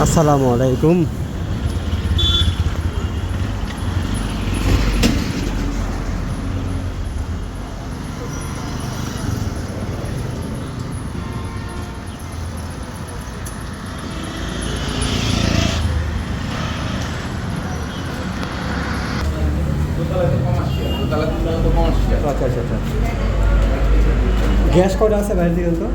আসসালামু আলাইকুম। আচ্ছা আচ্ছা আচ্ছা, গ্যাস কয়টা আছে বাইরে দিকে তো?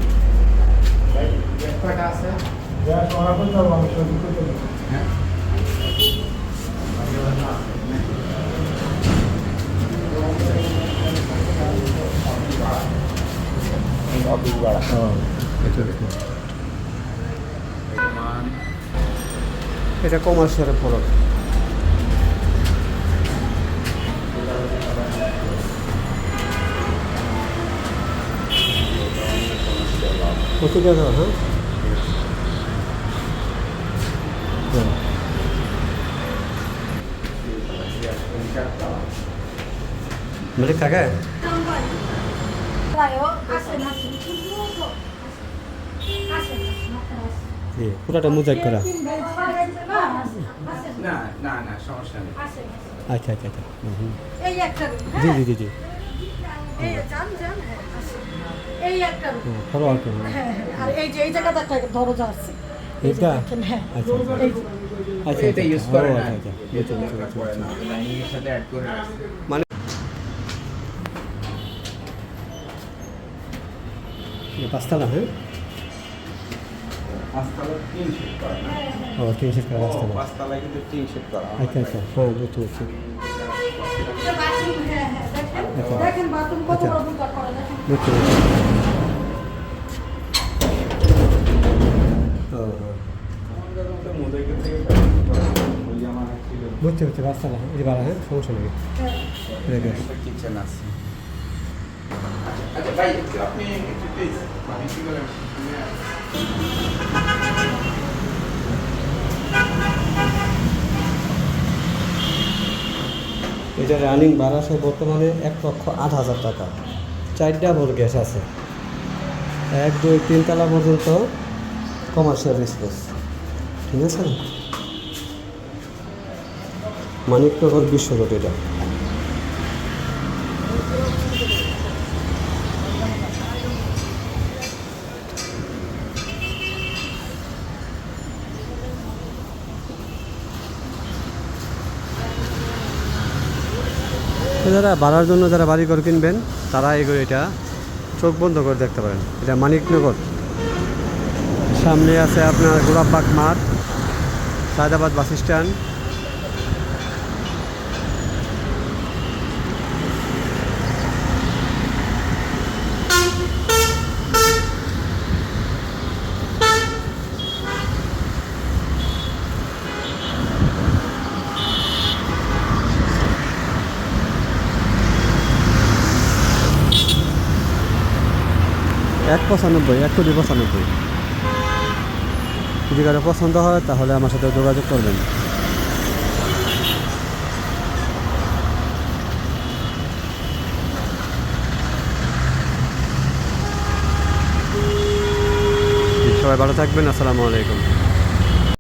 এটা কমার্শিয়ালের প্রোডাক্ট। প্রতিটা দাও, হ্যাঁ মিলিক থাকে। পুরাটা মোজাইক করা। আচ্ছা আচ্ছা আচ্ছা, জি জি জি জি, খরো আর কেন এই যে এই জায়গাটা একটা দরজা আছে এইটা। হ্যাঁ, আচ্ছা এই যে। আচ্ছা এটা ইউজ করে না, আচ্ছা লাইনের সাথে অ্যাড করে মানে পাঁচতলা, হ্যাঁ পাঁচতলা 3 শিট করা না, ও 3 শিট করা পাঁচতলা। পাঁচতলায় কিন্তু 3 শিট করা। আচ্ছা আচ্ছা, হ্যাঁ বুঝতে পারছি। বাথরুম, হ্যাঁ হ্যাঁ, দেখেন দেখেন বাথরুম কত আচ্ছা। বড় বুকা করা দেখেন। বুঝতে পারছি। ও হ্যাঁ, মোজাইকের থেকে ওই আমার ছিল বুঝতে পারছি, পাঁচতলা এই যে বাড়া, হ্যাঁ সমস্যা নেই। রেখে একটা কিচেন আছে। আচ্ছা ভাই, আপনি একটু প্লিজ পানি কি করেন? এটা রানিং ভাড়া সে বর্তমানে 1,08,000 টাকা। 4টা ভোর গ্যাস আছে, 1 2 3 তলা পর্যন্ত কমার্শিয়াল স্পেস, ঠিক আছে। মানিকনগর বিশ্ব রোড এটা। যারা ভাড়ার জন্য যারা বাড়িঘর কিনবেন তারা এগুলো এটা চোখ বন্ধ করে দেখতে পারেন। এটা মানিকনগর, সামনে আছে আপনার গোলাপবাগ মাঠ, সায়দাবাদ বাস স্ট্যান্ড। এক 95, 1,95। যদি কারো পছন্দ হয় তাহলে আমার সাথে যোগাযোগ করবেন। সবাই ভালো থাকবেন, আসসালামু আলাইকুম।